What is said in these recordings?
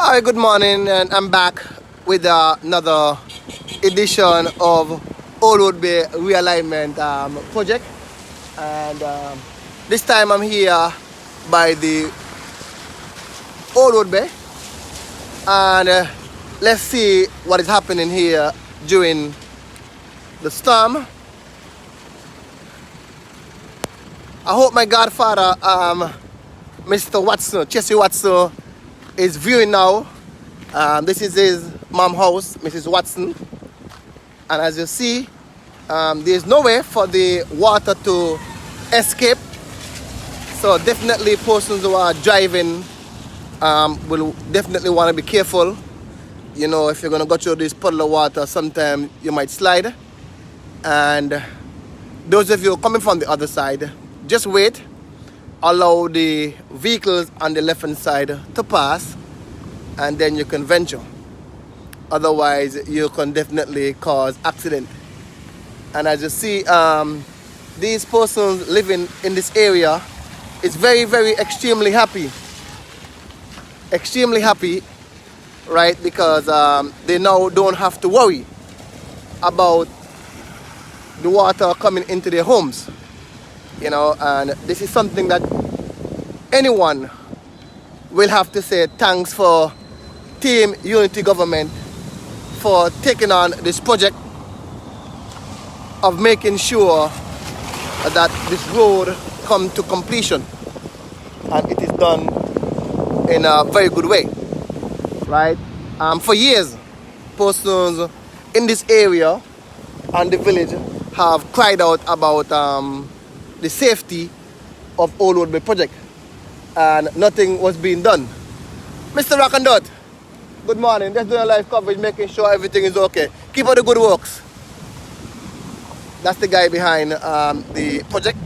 Hi, good morning, and I'm back with another edition of Old Road Bay Realignment project. And this time I'm here by the Old Road Bay, and let's see what is happening here during the storm. I hope my godfather, Mr. Watson, Chessie Watson, is viewing now. This is his mom house, Mrs. Watson, and as you see, there's no way for the water to escape. So definitely persons who are driving will definitely want to be careful. You know, if you're going to go through this puddle of water, sometimes you might slide. And those of you coming from the other side, just wait. Allow the vehicles on the left hand side to pass, and then you can venture. Otherwise, you can definitely cause accident. And as you see, these persons living in this area is very, very extremely happy. Extremely happy, right? Because they now don't have to worry about the water coming into their homes. You know, and this is something that anyone will have to say thanks for Team Unity Government for taking on this project of making sure that this road come to completion, and it is done in a very good way, right? For years, persons in this area and the village have cried out about the safety of Old Road Bay project, and nothing was being done. Mr. Rockandot, good morning. Just doing a live coverage, making sure everything is okay. Keep up the good works. That's the guy behind the project,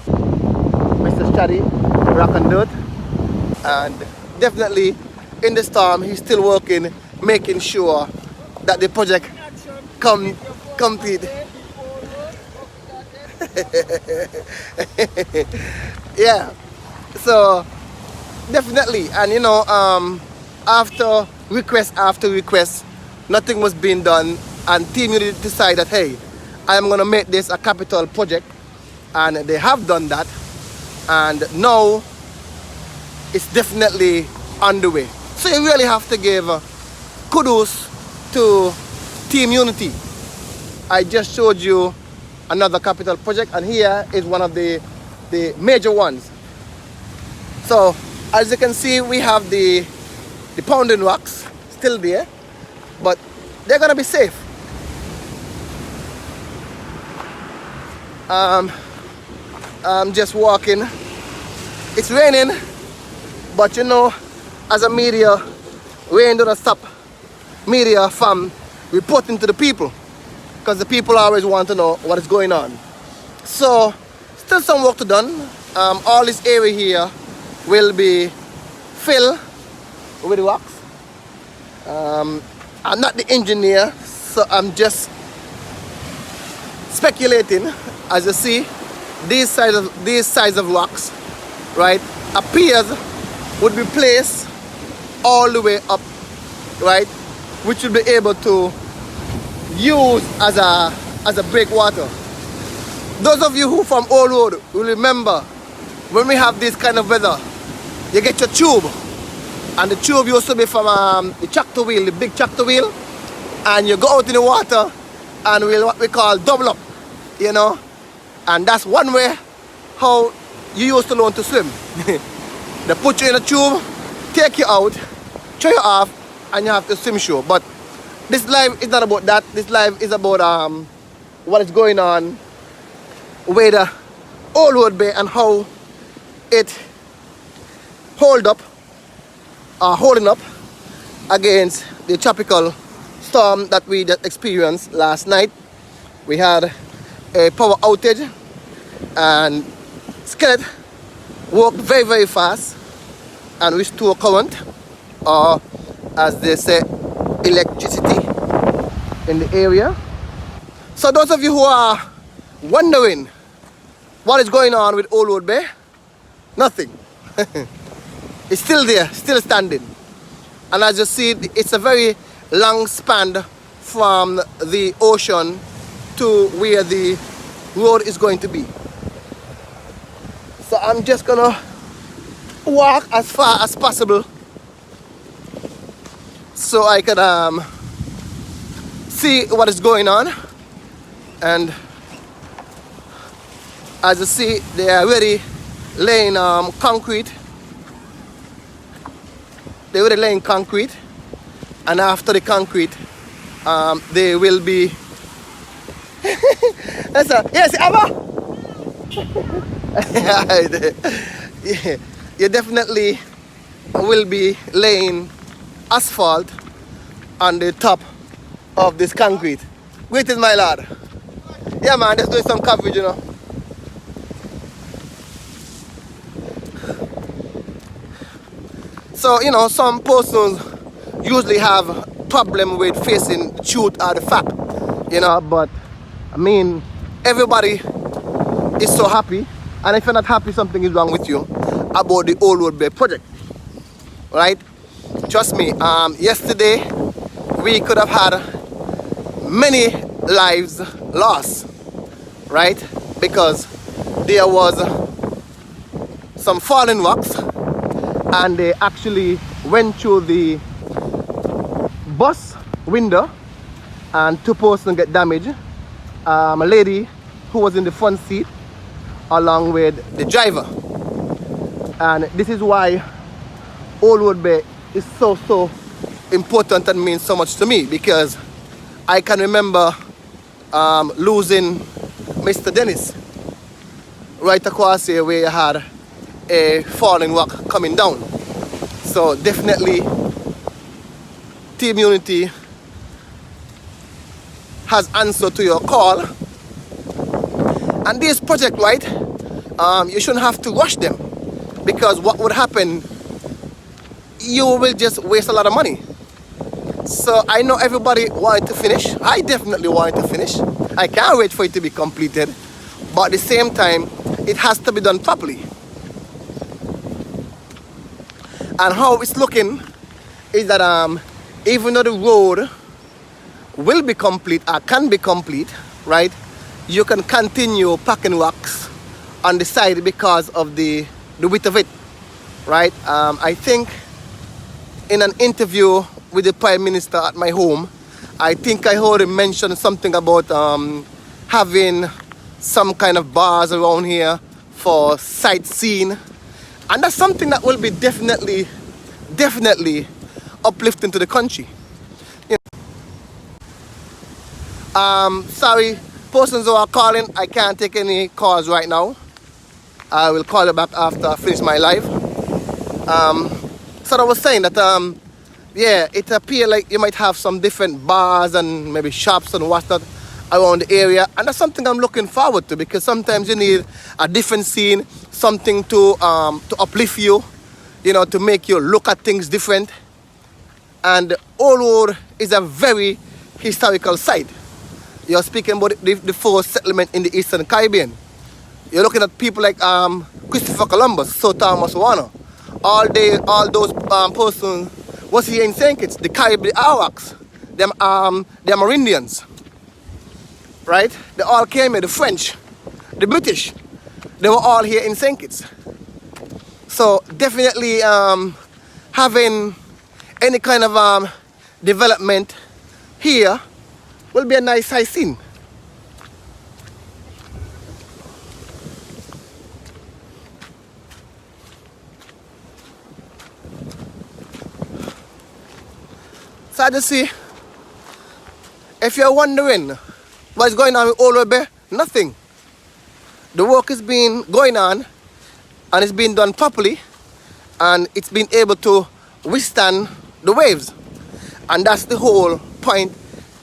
Mr. Shadi Rockandot, and definitely in the storm, he's still working, making sure that the project complete. Yeah, so definitely, and you know, after request after request, nothing was being done, and Team Unity decided, hey, I am gonna make this a capital project, and they have done that, and now it's definitely underway. So you really have to give kudos to Team Unity. I just showed you another capital project, and here is one of the major ones. So as you can see, we have the pounding rocks still there, but they're gonna be safe. I'm just walking. It's raining, but you know, as a media, rain doesn't stop media from reporting to the people, because the people always want to know what is going on. So still some work to done. All this area here will be filled with rocks. I'm not the engineer, so I'm just speculating. As you see, these size of rocks, right, appears would be placed all the way up, right, which will be able to use as a breakwater. Those of you who from Old Road will remember when we have this kind of weather, you get your tube, and the tube used to be from the tractor wheel, the big tractor wheel, and you go out in the water and what we call double up, you know, and that's one way how you used to learn to swim. They put you in a tube, take you out, throw you off, and you have to swim shore. But this live is not about that. This live is about what is going on with Old Road Bay and how it holding up against the tropical storm that we just experienced last night. We had a power outage, and Skillet worked very, very fast and restore current, or as they say, electricity in the area. So those of you who are wondering what is going on with Old Road Bay, nothing. It's still there, still standing. And as you see, it's a very long span from the ocean to where the road is going to be. So I'm just gonna walk as far as possible so I can see what is going on. And as you see, they are already laying concrete. They were laying concrete, and after the concrete, they will be. Yes, Abba. Yeah, you definitely will be laying asphalt on the top of this concrete. Wait, my lad. Yeah, man, just doing some coverage, you know. So, you know, some persons usually have problem with facing the truth or the fact, you know, but I mean, everybody is so happy, and if you're not happy, something is wrong with you about the Old Road Bay project, right? Trust me, yesterday we could have had many lives lost, right? Because there was some fallen rocks, and they actually went through the bus window, and 2 persons get damaged. A lady who was in the front seat along with the driver. And this is why Old Road Bay is so important and means so much to me, because I can remember losing Mr. Dennis right across here where you had a falling rock coming down. So definitely Team Unity has answered to your call. And this project, right, you shouldn't have to rush them, because what would happen, you will just waste a lot of money. So I know everybody wanted to finish. I definitely wanted to finish. I can't wait for it to be completed, but at the same time, it has to be done properly. And how it's looking is that even though the road will be complete or can be complete, right, you can continue packing rocks on the side because of the width of it, right? I think in an interview with the Prime Minister at my home, I think I heard him mention something about having some kind of bars around here for sightseeing, and that's something that will be definitely uplifting to the country. You know. Sorry, persons who are calling, I can't take any calls right now. I will call you back after I finish my live. So I was saying that yeah, it appears like you might have some different bars and maybe shops and whatnot around the area, and that's something I'm looking forward to, because sometimes you need a different scene, something to uplift you, you know, to make you look at things different. And Old Road is a very historical site. You're speaking about the first settlement in the Eastern Caribbean. You're looking at people like Christopher Columbus, Sir Thomas Warner. All those persons was here in St. Kitts, the Caribbean Arawaks, them Amerindians, right? They all came here, the French, the British, they were all here in St. Kitts. So definitely having any kind of development here will be a nice sight scene. So as you see, if you're wondering what's going on with Old Road Bay, nothing. The work is being going on, and it's being done properly, and it's been able to withstand the waves. And that's the whole point,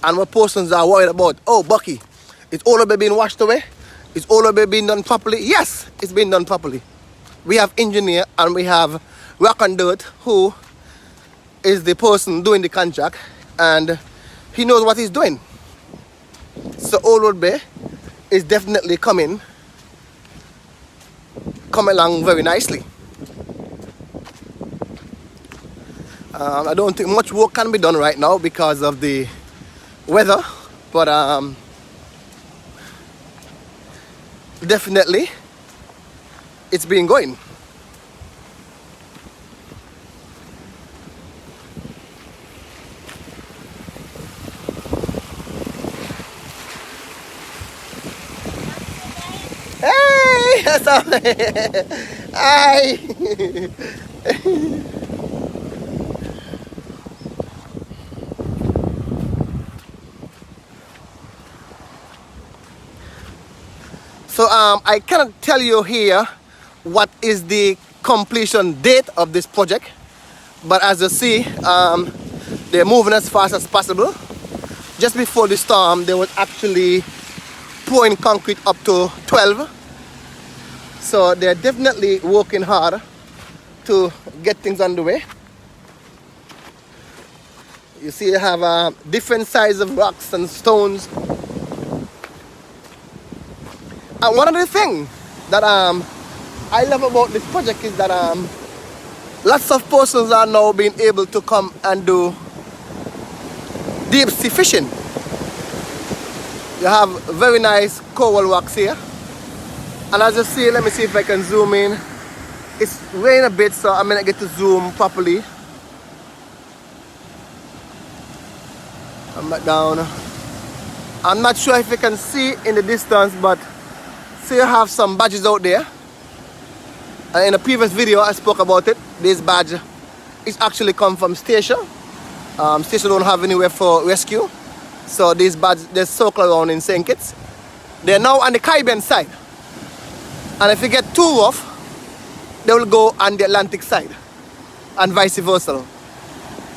and what persons are worried about. Oh, Bucky, is Old Road Bay being washed away? Is Old Road Bay being done properly? Yes, it's been done properly. We have engineer and we have Rock and Dirt, who is the person doing the contract, and he knows what he's doing. So Old Road Bay is definitely come along very nicely. I don't think much work can be done right now because of the weather, but definitely it's been going. Hey, that's all. Hi. So I cannot tell you here what is the completion date of this project, but as you see, they're moving as fast as possible. Just before the storm, they were actually pouring concrete up to 12. So they're definitely working hard to get things underway. You see, you have different sizes of rocks and stones. And one of the things that I love about this project is that lots of persons are now being able to come and do deep sea fishing. You have very nice coral rocks here. And as you see, let me see if I can zoom in. It's raining a bit, so I may not get to zoom properly. I'm back down. I'm not sure if you can see in the distance, but see, you have some badges out there. And in a previous video, I spoke about it. This badge is actually come from Station. Station don't have anywhere for rescue. So these badges, they circle around in St. Kitts. They're now on the Caribbean side. And if you get too rough, they will go on the Atlantic side. And vice versa.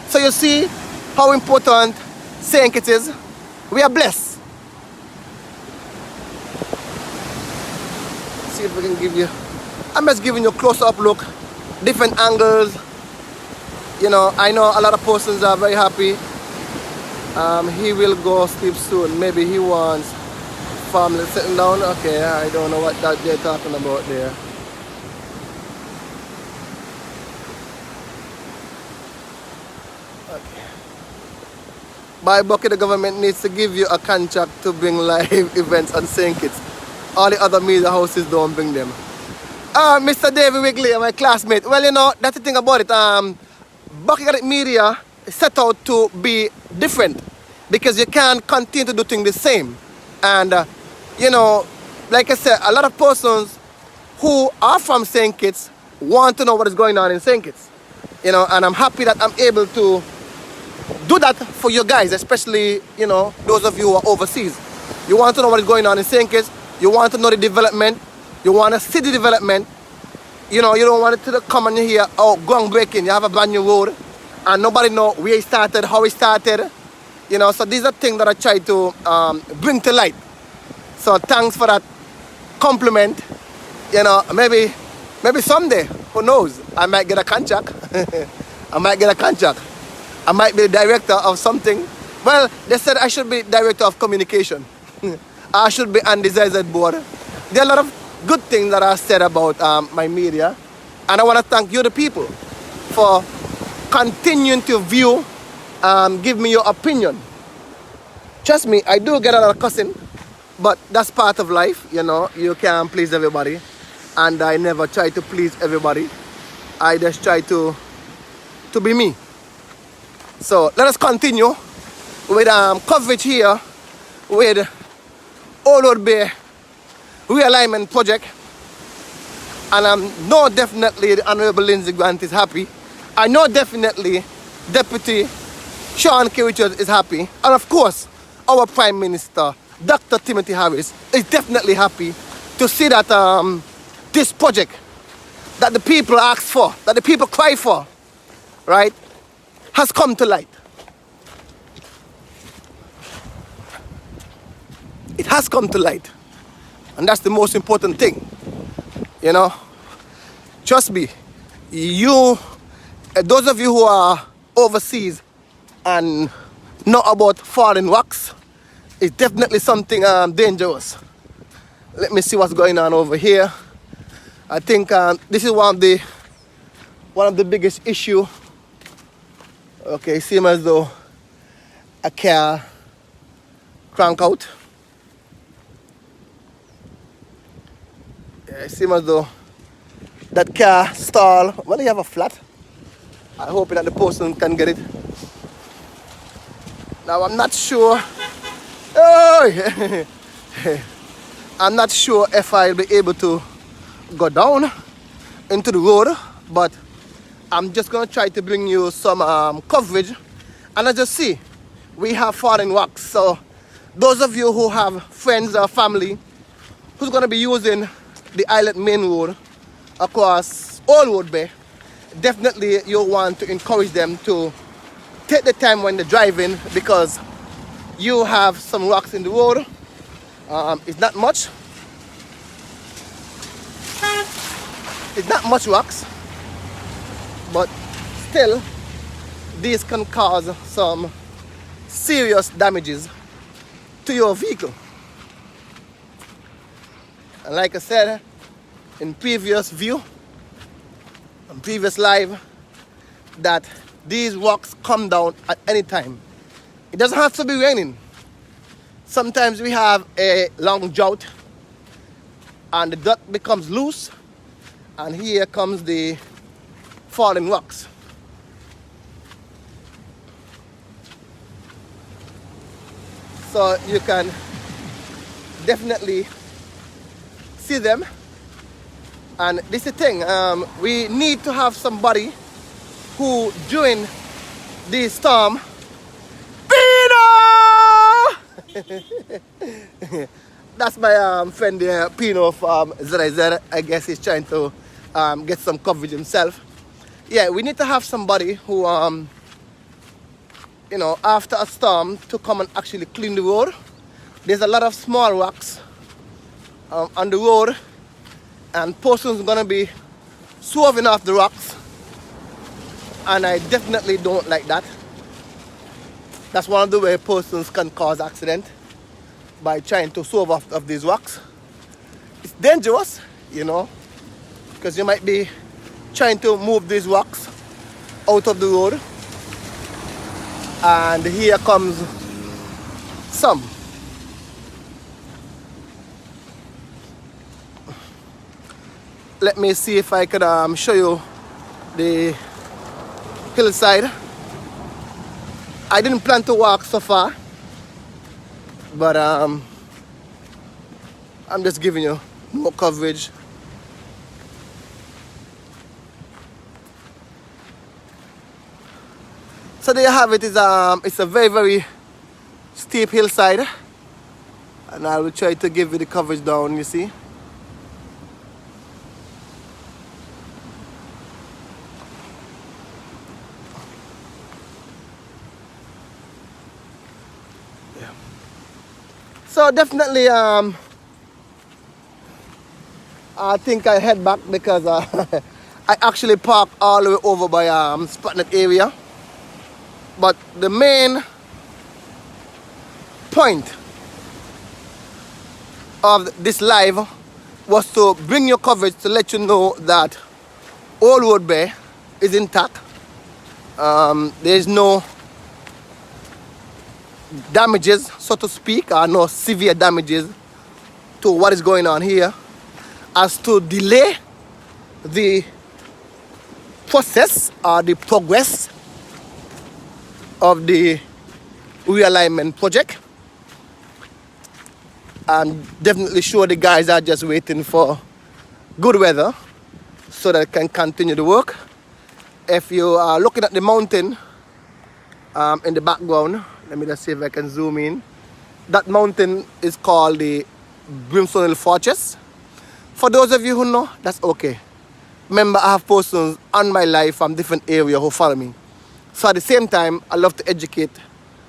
So you see how important St. Kitts is. We are blessed. See if we can give you, I'm just giving you a close-up look, different angles. You know, I know a lot of persons are very happy. He will go sleep soon. Maybe he wants family sitting down. Okay, I don't know what that they're talking about there. Okay. By bucket, the government needs to give you a contract to bring live events on St. Kitts. All the other media houses don't bring them. Mr. David Wigley, my classmate. Well, you know, that's the thing about it. Bucket Media is set out to be different because you can't continue to do things the same. And, you know, like I said, a lot of persons who are from St. Kitts want to know what is going on in St. Kitts. You know, and I'm happy that I'm able to do that for you guys, especially, you know, those of you who are overseas. You want to know what is going on in St. Kitts. You want to know the development. You want to see the development. You know, you don't want it to come and you hear, oh, groundbreaking. You have a brand new road and nobody know where it started, how it started. You know, so these are things that I try to bring to light. So thanks for that compliment. You know, maybe someday, who knows, I might get a contract. I might get a contract. I might be the director of something. Well, they said I should be director of communication. I should be on the ZZ board. There are a lot of good things that are said about my media. And I want to thank you, the people, for continuing to view, give me your opinion. Trust me, I do get a lot of cussing, but that's part of life, you know. You can't please everybody. And I never try to please everybody. I just try to be me. So let us continue with coverage here with Old Road Bay realignment project. And I know definitely the Honorable Lindsey Grant is happy. I know definitely Deputy Sean K. Richards is happy. And of course, our Prime Minister, Dr. Timothy Harris, is definitely happy to see that this project that the people asked for, that the people cry for, right, has come to light. It has come to light. And that's the most important thing. You know, trust me, those of you who are overseas and know about foreign rocks, it's definitely something dangerous. Let me see what's going on over here. I think this is one of the biggest issue Okay, seems as though a car crank out. Yeah, it seems as though that car stall. Well, you have a flat. I hope that the person can get it. Now I'm not sure. Oh, I'm not sure if I'll be able to go down into the road, but I'm just gonna try to bring you some coverage. And as you see, we have fallen rocks. So those of you who have friends or family who's gonna be using the island main road across Old Road Bay, definitely you'll want to encourage them to take the time when they're driving, because you have some rocks in the road. It's not much. It's not much rocks, but still these can cause some serious damages to your vehicle. And like I said in previous live, that these rocks come down at any time. It doesn't have to be raining. Sometimes we have a long drought and the dirt becomes loose, and here comes the falling rocks. So you can definitely see them. And this is the thing, we need to have somebody who during the storm, Pino! That's my friend there, Pino from ZZ. I guess he's trying to get some coverage himself. Yeah, we need to have somebody who, you know, after a storm to come and actually clean the road. There's a lot of small rocks on the road, and persons gonna be swerving off the rocks, and I definitely don't like that. That's one of the ways persons can cause accident, by trying to swerve off of these rocks. It's dangerous, you know, because you might be trying to move these rocks out of the road, and here comes some. Let me see if I could show you the hillside. I didn't plan to walk so far, but I'm just giving you more coverage. So there you have it. It's a very, very steep hillside, and I will try to give you the coverage down, you see. So definitely, I think I head back, because I actually parked all the way over by Spratnet area. But the main point of this live was to bring you coverage to let you know that Old Road Bay is intact. There is no damages, so to speak, or no severe damages to what is going on here, as to delay the process or the progress of the realignment project. I'm definitely sure the guys are just waiting for good weather so that they can continue the work. If you are looking at the mountain in the background, let me just see if I can zoom in. That mountain is called the Brimstone Hill Fortress. For those of you who know, that's okay. Remember, I have persons on my life from different areas who follow me. So at the same time, I love to educate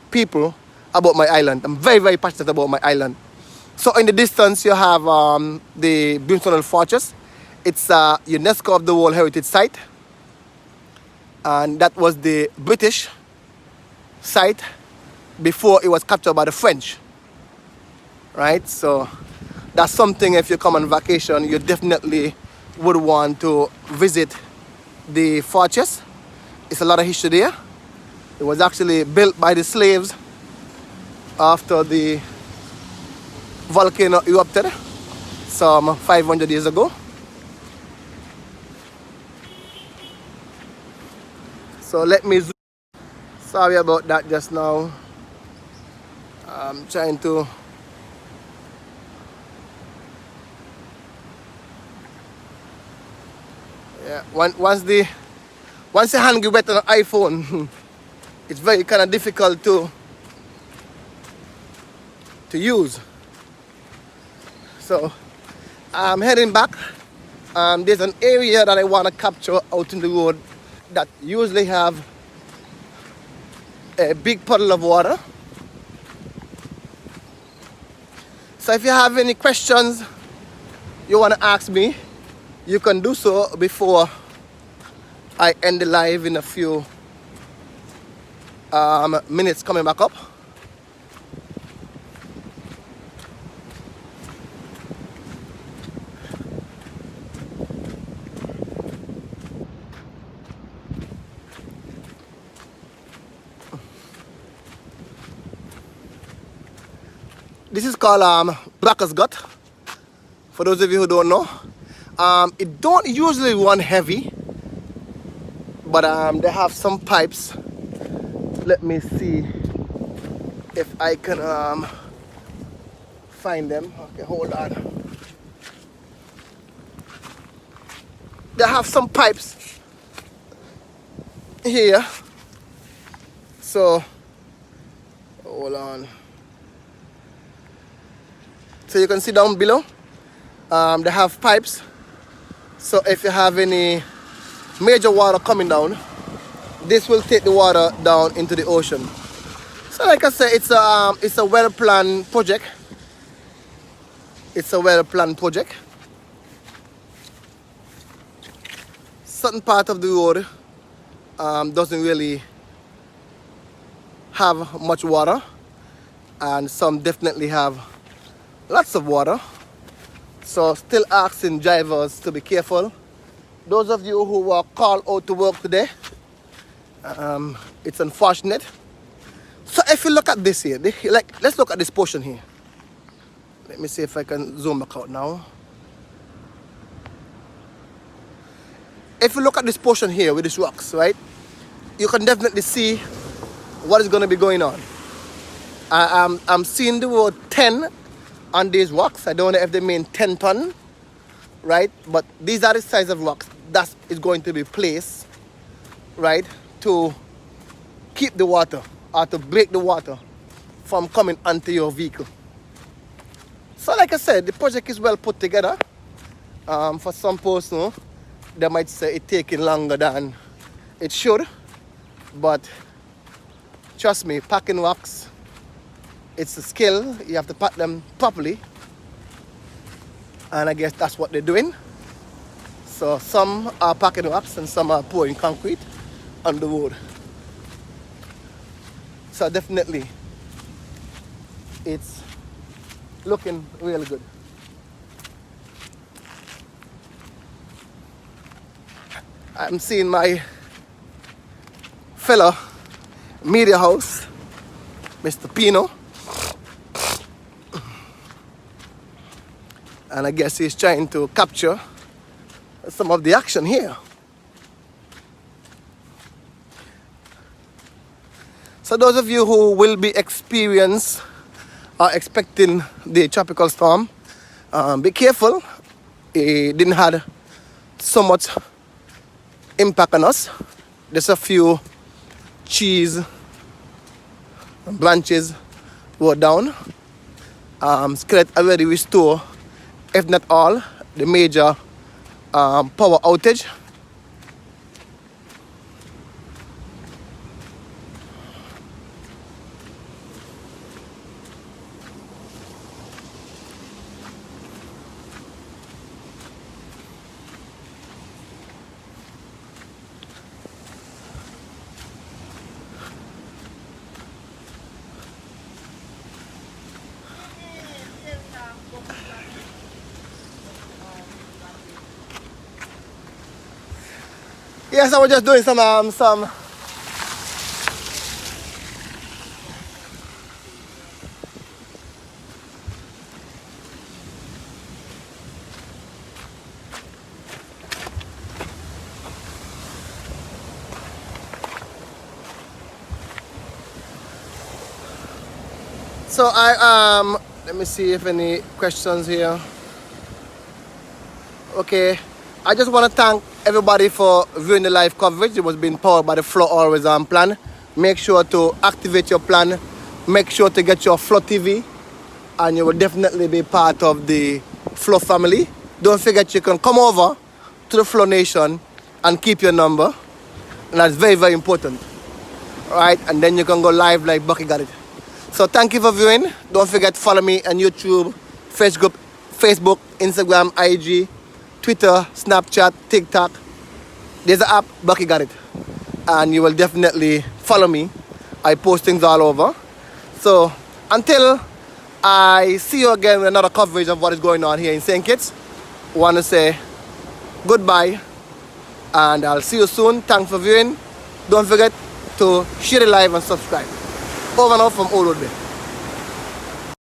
people about my island. I'm very, very passionate about my island. So in the distance, you have the Brimstone Hill Fortress. It's a UNESCO of the World Heritage Site. And that was the British site before it was captured by the French, right? So that's something, if you come on vacation, you definitely would want to visit the fortress. It's a lot of history there. It was actually built by the slaves after the volcano erupted some 500 years ago. So let me zoom. Sorry about that just now. I'm trying to once your hand get wet on an iPhone, it's very kind of difficult to use. So I'm heading back. There's an area that I want to capture out in the road that usually have a big puddle of water. So if you have any questions you want to ask me, you can do so before I end the live in a few minutes coming back up. This is called Blacker's Gut. For those of you who don't know, it don't usually run heavy, but they have some pipes. Let me see if I can find them. Okay, hold on. They have some pipes here. So, hold on. So you can see down below, they have pipes. So if you have any major water coming down, this will take the water down into the ocean. So like I said, it's a well-planned project. It's a well-planned project. Certain part of the road doesn't really have much water, and some definitely have lots of water. So still asking drivers to be careful. Those of you who were called out to work today, it's unfortunate. So if you look at this here, let's look at this portion here. Let me see if I can zoom back out now. If you look at this portion here with these rocks, right, you can definitely see what is going to be going on. I'm seeing the word 10 on these rocks. I don't know if they mean 10 ton, right? But these are the size of rocks that is going to be placed, right, to keep the water or to break the water from coming onto your vehicle. So like I said, the project is well put together. For some person, they might say it's taking longer than it should, but trust me, packing rocks, it's a skill. You have to pack them properly, and I guess that's what they're doing. So some are packing rocks and some are pouring concrete on the road. So definitely it's looking really good. I'm seeing my fellow media host, Mr. Pino. And I guess he's trying to capture some of the action here. So those of you who will be expecting the tropical storm, be careful. It didn't have so much impact on us. There's a few trees, branches were down. Skillet already restored, if not all, the major power outage. Yes, I was just doing some So let me see if any questions here. Okay, I just want to thank everybody for viewing the live coverage. It was being powered by the Flow Always On plan. Make sure to activate your plan. Make sure to get your Flow TV, and you will definitely be part of the Flow family. Don't forget you can come over to the Flow Nation and keep your number. And that's very, very important. Alright, and then you can go live like Bucky got it. So thank you for viewing. Don't forget to follow me on YouTube, Facebook, Instagram, IG, Twitter, Snapchat, TikTok. There's an app, Bucky got it. And you will definitely follow me. I post things all over. So until I see you again with another coverage of what is going on here in St. Kitts, I want to say goodbye. And I'll see you soon. Thanks for viewing. Don't forget to share the live and subscribe. Over and out from Old Woodbury.